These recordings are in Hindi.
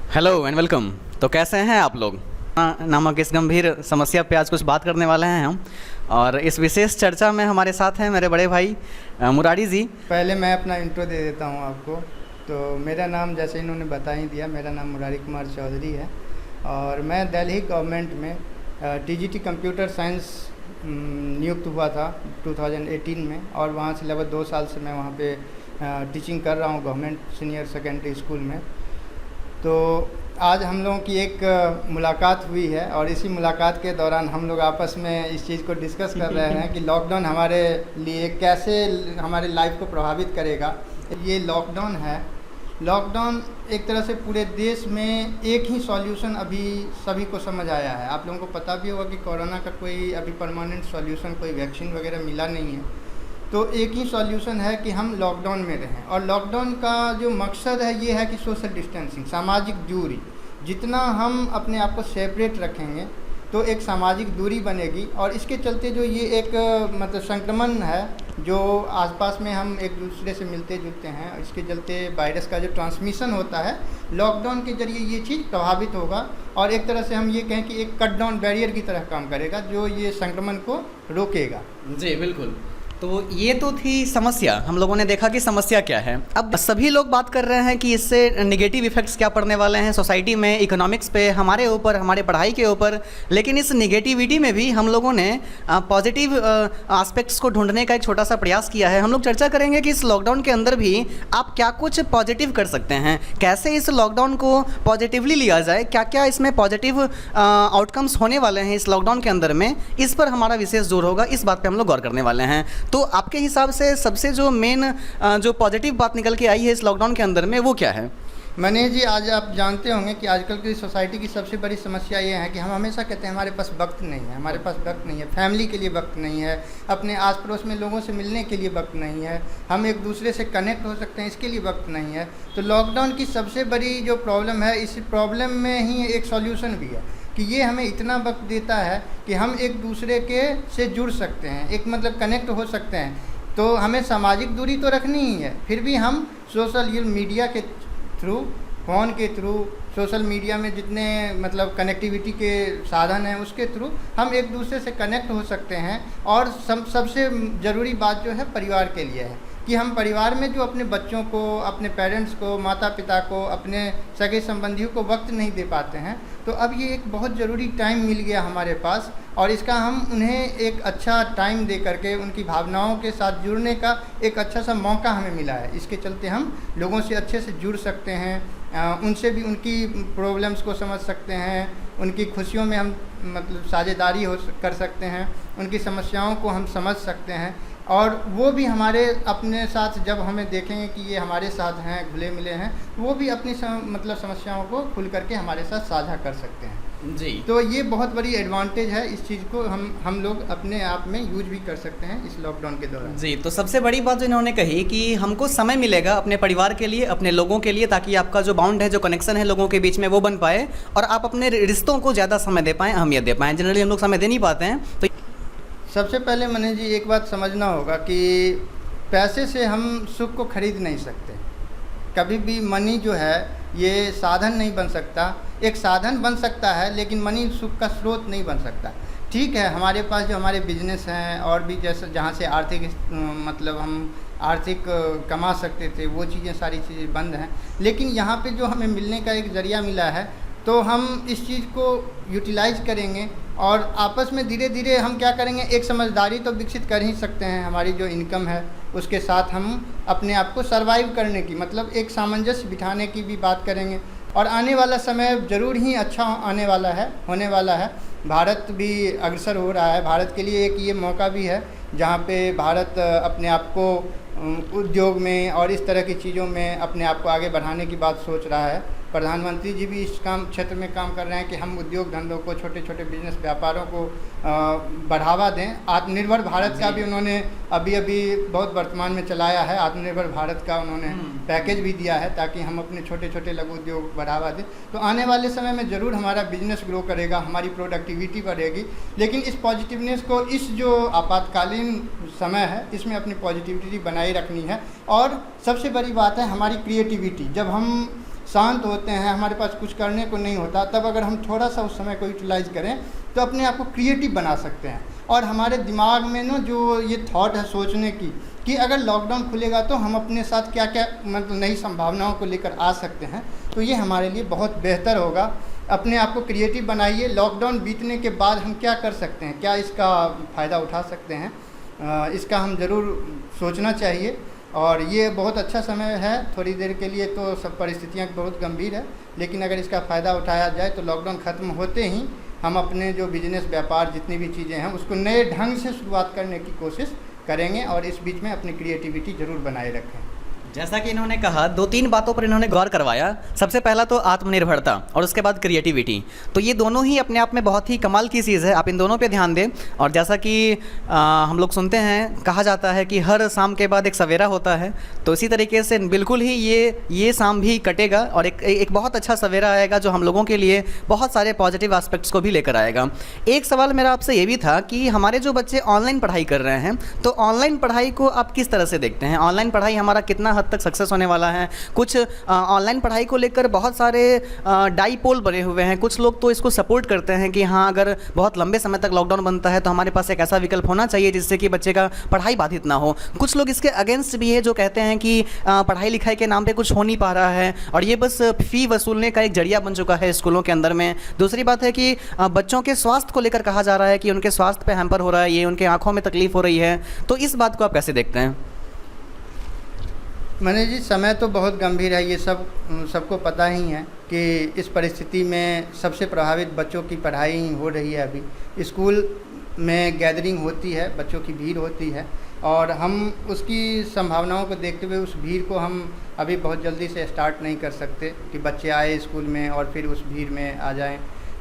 Hello and welcome. तो कैसे हैं आप लोग? नामक इस गंभीर समस्या पे आज कुछ बात करने वाले हैं हम, और इस विशेष चर्चा में हमारे साथ हैं मेरे बड़े भाई मुरारी जी। पहले मैं अपना इंट्रो दे देता हूँ आपको। तो मेरा नाम जैसे इन्होंने बता ही दिया, मेरा नाम मुरारी कुमार चौधरी है और मैं दिल्ली गवर्नमेंट में टीजीटी कंप्यूटर साइंस नियुक्त हुआ था 2018 में, और वहाँ से लगभग 2 साल से मैं वहाँ पे टीचिंग कर रहा हूँ गवर्नमेंट सीनियर सेकेंडरी स्कूल में। तो आज हम लोगों की एक मुलाकात हुई है और इसी मुलाकात के दौरान हम लोग आपस में इस चीज़ को डिस्कस कर रहे हैं कि लॉकडाउन हमारे लिए कैसे हमारे लाइफ को प्रभावित करेगा। ये लॉकडाउन है, लॉकडाउन एक तरह से पूरे देश में एक ही सॉल्यूशन अभी सभी को समझ आया है। आप लोगों को पता भी होगा कि कोरोना का कोई अभी परमानेंट सॉल्यूशन, कोई वैक्सीन वगैरह मिला नहीं है। तो एक ही सॉल्यूशन है कि हम लॉकडाउन में रहें, और लॉकडाउन का जो मकसद है ये है कि सोशल डिस्टेंसिंग, सामाजिक दूरी, जितना हम अपने आप को सेपरेट रखेंगे तो एक सामाजिक दूरी बनेगी। और इसके चलते जो ये एक मतलब संक्रमण है जो आसपास में हम एक दूसरे से मिलते जुलते हैं, इसके चलते वायरस का जो ट्रांसमिशन होता है, लॉकडाउन के जरिए ये चीज़ प्रभावित होगा और एक तरह से हम ये कहें कि एक कट डाउन बैरियर की तरह काम करेगा जो ये संक्रमण को रोकेगा। जी बिल्कुल। तो ये तो थी समस्या, हम लोगों ने देखा कि समस्या क्या है। अब सभी लोग बात कर रहे हैं कि इससे नेगेटिव इफ़ेक्ट्स क्या पड़ने वाले हैं सोसाइटी में, इकोनॉमिक्स पे, हमारे ऊपर, हमारे पढ़ाई के ऊपर। लेकिन इस नेगेटिविटी में भी हम लोगों ने पॉजिटिव एस्पेक्ट्स को ढूंढने का एक छोटा सा प्रयास किया है। हम लोग चर्चा करेंगे कि इस लॉकडाउन के अंदर भी आप क्या कुछ पॉजिटिव कर सकते हैं, कैसे इस लॉकडाउन को पॉजिटिवली लिया जाए, क्या क्या इसमें पॉजिटिव आउटकम्स होने वाले हैं इस लॉकडाउन के अंदर में। इस पर हमारा विशेष जोर होगा, इस बात पर हम लोग गौर करने वाले हैं। तो आपके हिसाब से सबसे जो मेन जो पॉजिटिव बात निकल के आई है इस लॉकडाउन के अंदर में, वो क्या है? मनीष जी, आज आप जानते होंगे कि आजकल की सोसाइटी की सबसे बड़ी समस्या ये है कि हम हमेशा कहते हैं हमारे पास वक्त नहीं है, हमारे पास वक्त नहीं है, फैमिली के लिए वक्त नहीं है, अपने आस पड़ोस में लोगों से मिलने के लिए वक्त नहीं है, हम एक दूसरे से कनेक्ट हो सकते हैं, इसके लिए वक्त नहीं है। तो लॉकडाउन की सबसे बड़ी जो प्रॉब्लम है, इस प्रॉब्लम में ही एक सॉल्यूशन भी है कि ये हमें इतना वक्त देता है कि हम एक दूसरे के से जुड़ सकते हैं, एक मतलब कनेक्ट हो सकते हैं। तो हमें सामाजिक दूरी तो रखनी ही है, फिर भी हम सोशल मीडिया के थ्रू, फ़ोन के थ्रू, सोशल मीडिया में जितने मतलब कनेक्टिविटी के साधन हैं उसके थ्रू हम एक दूसरे से कनेक्ट हो सकते हैं। और सबसे ज़रूरी बात जो है परिवार के लिए है कि हम परिवार में जो अपने बच्चों को, अपने पेरेंट्स को, माता पिता को, अपने सगे संबंधियों को वक्त नहीं दे पाते हैं, तो अब ये एक बहुत ज़रूरी टाइम मिल गया हमारे पास, और इसका हम उन्हें एक अच्छा टाइम दे करके उनकी भावनाओं के साथ जुड़ने का एक अच्छा सा मौका हमें मिला है। इसके चलते हम लोगों से अच्छे से जुड़ सकते हैं, उनसे भी उनकी प्रॉब्लम्स को समझ सकते हैं, उनकी खुशियों में हम मतलब साझेदारी कर सकते हैं, उनकी समस्याओं को हम समझ सकते हैं, और वो भी हमारे अपने साथ जब हमें देखेंगे कि ये हमारे साथ हैं, घुले मिले हैं, वो भी अपनी मतलब समस्याओं को खुल करके हमारे साथ साझा कर सकते हैं। जी। तो ये बहुत बड़ी एडवांटेज है, इस चीज़ को हम लोग अपने आप में यूज भी कर सकते हैं इस लॉकडाउन के दौरान। जी, तो सबसे बड़ी बात जो इन्होंने कही कि हमको समय मिलेगा अपने परिवार के लिए, अपने लोगों के लिए, ताकि आपका जो बाउंड है, जो कनेक्शन है लोगों के बीच में, वो बन पाए और आप अपने रिश्तों को ज़्यादा समय दे पाएँ, अहमियत दे पाएँ। जनरली हम लोग समय दे नहीं पाते हैं। तो सबसे पहले मनीष जी एक बात समझना होगा कि पैसे से हम सुख को खरीद नहीं सकते। कभी भी मनी जो है ये साधन नहीं बन सकता, एक साधन बन सकता है लेकिन मनी सुख का स्रोत नहीं बन सकता। ठीक है, हमारे पास जो हमारे बिजनेस हैं और भी जैसे जहाँ से आर्थिक मतलब हम आर्थिक कमा सकते थे, वो चीज़ें सारी चीज़ें बंद हैं, लेकिन यहाँ पे जो हमें मिलने का एक ज़रिया मिला है, तो हम इस चीज़ को यूटिलाइज करेंगे और आपस में धीरे धीरे हम क्या करेंगे, एक समझदारी तो विकसित कर ही सकते हैं। हमारी जो इनकम है उसके साथ हम अपने आप को सर्वाइव करने की मतलब एक सामंजस्य बिठाने की भी बात करेंगे, और आने वाला समय ज़रूर ही अच्छा आने वाला है, होने वाला है। भारत भी अग्रसर हो रहा है, भारत के लिए एक ये मौका भी है जहाँ पे भारत अपने आप को उद्योग में और इस तरह की चीज़ों में अपने आप को आगे बढ़ाने की बात सोच रहा है। प्रधानमंत्री जी भी इस क्षेत्र में काम कर रहे हैं कि हम उद्योग धंधों को, छोटे छोटे बिजनेस व्यापारों को बढ़ावा दें। आत्मनिर्भर भारत का भी उन्होंने अभी बहुत वर्तमान में चलाया है, आत्मनिर्भर भारत का उन्होंने पैकेज भी दिया है ताकि हम अपने छोटे छोटे लघु उद्योग बढ़ावा दें। तो आने वाले समय में ज़रूर हमारा बिजनेस ग्रो करेगा, हमारी प्रोडक्टिविटी बढ़ेगी, लेकिन इस पॉजिटिवनेस को, इस जो आपातकालीन समय है, इसमें अपनी पॉजिटिविटी बनाए रखनी है। और सबसे बड़ी बात है हमारी क्रिएटिविटी। जब हम शांत होते हैं, हमारे पास कुछ करने को नहीं होता, तब अगर हम थोड़ा सा उस समय को यूटिलाइज़ करें तो अपने आप को क्रिएटिव बना सकते हैं। और हमारे दिमाग में ना जो ये थॉट है सोचने की कि अगर लॉकडाउन खुलेगा तो हम अपने साथ क्या क्या मतलब नई संभावनाओं को लेकर आ सकते हैं, तो ये हमारे लिए बहुत बेहतर होगा। अपने आप को क्रिएटिव बनाइए। लॉकडाउन बीतने के बाद हम क्या कर सकते हैं, क्या इसका फ़ायदा उठा सकते हैं, इसका हम ज़रूर सोचना चाहिए। और ये बहुत अच्छा समय है। थोड़ी देर के लिए तो सब परिस्थितियाँ बहुत गंभीर है, लेकिन अगर इसका फ़ायदा उठाया जाए तो लॉकडाउन ख़त्म होते ही हम अपने जो बिजनेस व्यापार जितनी भी चीज़ें हैं उसको नए ढंग से शुरुआत करने की कोशिश करेंगे और इस बीच में अपनी क्रिएटिविटी ज़रूर बनाए रखें। जैसा कि इन्होंने कहा, 2-3 बातों पर इन्होंने गौर करवाया। सबसे पहला तो आत्मनिर्भरता और उसके बाद क्रिएटिविटी। तो ये दोनों ही अपने आप में बहुत ही कमाल की चीज़ है, आप इन दोनों पे ध्यान दें। और जैसा कि हम लोग सुनते हैं, कहा जाता है कि हर शाम के बाद एक सवेरा होता है, तो इसी तरीके से बिल्कुल ही ये शाम भी कटेगा और एक बहुत अच्छा सवेरा आएगा जो हम लोगों के लिए बहुत सारे पॉजिटिव एस्पेक्ट्स को भी लेकर आएगा। एक सवाल मेरा आपसे ये भी था कि हमारे जो बच्चे ऑनलाइन पढ़ाई कर रहे हैं, तो ऑनलाइन पढ़ाई को आप किस तरह से देखते हैं? ऑनलाइन पढ़ाई हमारा कितना हद तक सक्सेस होने वाला है? कुछ ऑनलाइन पढ़ाई को लेकर बहुत सारे डाइपोल बने हुए हैं। कुछ लोग तो इसको सपोर्ट करते हैं कि हाँ, अगर बहुत लंबे समय तक लॉकडाउन बनता है तो हमारे पास एक ऐसा विकल्प होना चाहिए जिससे कि बच्चे का पढ़ाई बाधित ना हो। कुछ लोग इसके अगेंस्ट भी है जो कहते हैं कि पढ़ाई लिखाई के नाम पे कुछ हो नहीं पा रहा है और ये बस फ़ी वसूलने का एक जरिया बन चुका है स्कूलों के अंदर में। दूसरी बात है कि बच्चों के स्वास्थ्य को लेकर कहा जा रहा है कि उनके स्वास्थ्य पे हैम्पर हो रहा है, ये उनके आँखों में तकलीफ़ हो रही है। तो इस बात को आप कैसे देखते हैं? मनीष जी, समय तो बहुत गंभीर है, ये सबको पता ही है कि इस परिस्थिति में सबसे प्रभावित बच्चों की पढ़ाई ही हो रही है। अभी स्कूल में गैदरिंग होती है, बच्चों की भीड़ होती है और हम उसकी संभावनाओं को देखते हुए उस भीड़ को हम अभी बहुत जल्दी से स्टार्ट नहीं कर सकते कि बच्चे आए स्कूल में और फिर उस भीड़ में आ जाएं।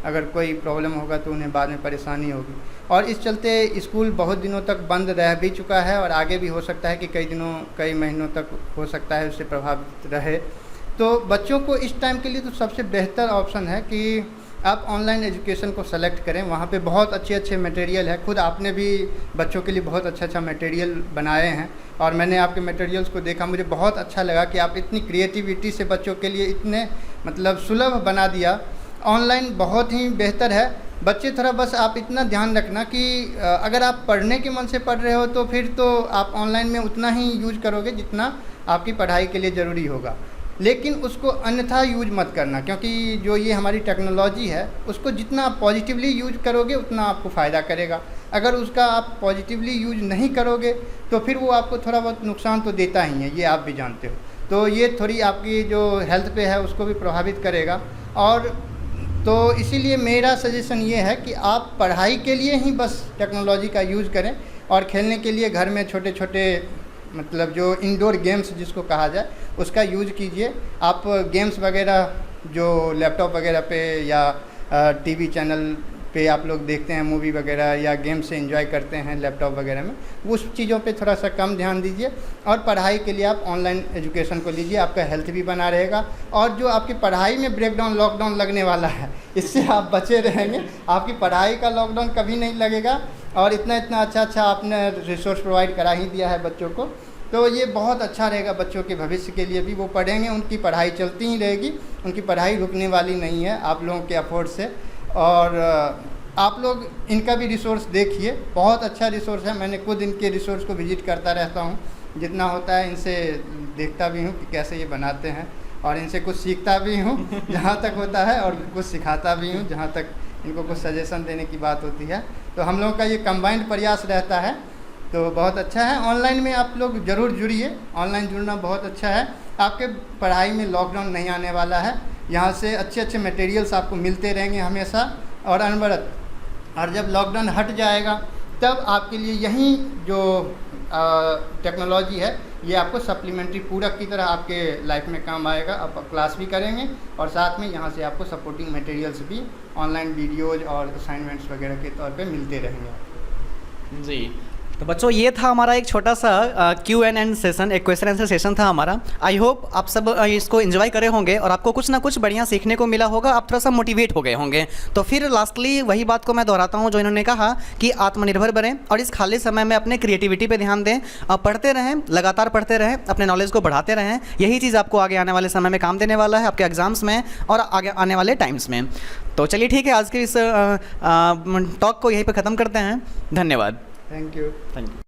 अगर कोई प्रॉब्लम होगा तो उन्हें बाद में परेशानी होगी। और इस चलते स्कूल बहुत दिनों तक बंद रह भी चुका है और आगे भी हो सकता है कि कई महीनों तक हो सकता है उससे प्रभावित रहे। तो बच्चों को इस टाइम के लिए तो सबसे बेहतर ऑप्शन है कि आप ऑनलाइन एजुकेशन को सेलेक्ट करें। वहाँ पे बहुत अच्छे मटेरियल है। खुद आपने भी बच्चों के लिए बहुत अच्छा मटेरियल बनाए हैं और मैंने आपके मटेरियल्स को देखा, मुझे बहुत अच्छा लगा कि आप इतनी क्रिएटिविटी से बच्चों के लिए इतने मतलब सुलभ बना दिया। ऑनलाइन बहुत ही बेहतर है। बच्चे थोड़ा बस आप इतना ध्यान रखना कि अगर आप पढ़ने के मन से पढ़ रहे हो तो फिर तो आप ऑनलाइन में उतना ही यूज करोगे जितना आपकी पढ़ाई के लिए ज़रूरी होगा, लेकिन उसको अन्यथा यूज मत करना, क्योंकि जो ये हमारी टेक्नोलॉजी है उसको जितना आप पॉजिटिवली यूज करोगे उतना आपको फ़ायदा करेगा। अगर उसका आप पॉजिटिवली यूज नहीं करोगे तो फिर वो आपको थोड़ा बहुत नुकसान तो देता ही है, ये आप भी जानते हो। तो ये थोड़ी आपकी जो हेल्थ पे है उसको भी प्रभावित करेगा। और तो इसीलिए मेरा सजेशन ये है कि आप पढ़ाई के लिए ही बस टेक्नोलॉजी का यूज़ करें और खेलने के लिए घर में छोटे छोटे मतलब जो इंडोर गेम्स जिसको कहा जाए उसका यूज़ कीजिए। आप गेम्स वगैरह जो लैपटॉप वगैरह पे या टीवी चैनल पे आप लोग देखते हैं मूवी वगैरह या गेम से एंजॉय करते हैं लैपटॉप वगैरह में, उस चीज़ों पे थोड़ा सा कम ध्यान दीजिए और पढ़ाई के लिए आप ऑनलाइन एजुकेशन को लीजिए। आपका हेल्थ भी बना रहेगा और जो आपकी पढ़ाई में ब्रेकडाउन लॉकडाउन लगने वाला है इससे आप बचे रहेंगे। आपकी पढ़ाई का लॉकडाउन कभी नहीं लगेगा और इतना अच्छा आपने रिसोर्स प्रोवाइड करा ही दिया है बच्चों को, तो ये बहुत अच्छा रहेगा बच्चों के भविष्य के लिए भी। वो पढ़ेंगे, उनकी पढ़ाई चलती ही रहेगी, उनकी पढ़ाई रुकने वाली नहीं है आप लोगों के अफोर्ड से। और आप लोग इनका भी रिसोर्स देखिए, बहुत अच्छा रिसोर्स है। मैंने खुद इनके रिसोर्स को विजिट करता रहता हूँ, जितना होता है इनसे देखता भी हूँ कि कैसे ये बनाते हैं और इनसे कुछ सीखता भी हूँ जहाँ तक होता है और कुछ सिखाता भी हूँ जहाँ तक इनको कुछ सजेशन देने की बात होती है। तो हम लोगों का ये कंबाइंड प्रयास रहता है, तो बहुत अच्छा है। ऑनलाइन में आप लोग ज़रूर जुड़िए, ऑनलाइन जुड़ना बहुत अच्छा है। आपके पढ़ाई में लॉकडाउन नहीं आने वाला है, यहाँ से अच्छे मटेरियल्स आपको मिलते रहेंगे हमेशा और अनवरत। और जब लॉकडाउन हट जाएगा तब आपके लिए यही जो टेक्नोलॉजी है ये आपको सप्लीमेंट्री पूरक की तरह आपके लाइफ में काम आएगा। आप क्लास भी करेंगे और साथ में यहाँ से आपको सपोर्टिंग मटेरियल्स भी ऑनलाइन वीडियोज़ और असाइनमेंट्स वगैरह के तौर पे मिलते रहेंगे आपको। जी, तो बच्चों ये था हमारा एक छोटा सा Q&A सेशन, एक क्वेश्चन आंसर सेशन था हमारा। आई होप आप सब इसको एंजॉय करे होंगे और आपको कुछ ना कुछ बढ़िया सीखने को मिला होगा, आप थोड़ा सा मोटिवेट हो गए होंगे। तो फिर लास्टली वही बात को मैं दोहराता हूँ जो इन्होंने कहा कि आत्मनिर्भर बनें और इस खाली समय में अपने क्रिएटिविटी पे ध्यान दें, पढ़ते रहें, लगातार पढ़ते रहें, अपने नॉलेज को बढ़ाते रहें। यही चीज़ आपको आगे आने वाले समय में काम देने वाला है, आपके एग्जाम्स में और आगे आने वाले टाइम्स में। तो चलिए ठीक है, आज के इस टॉक को यहीं पर ख़त्म करते हैं। धन्यवाद। Thank you. Thank you.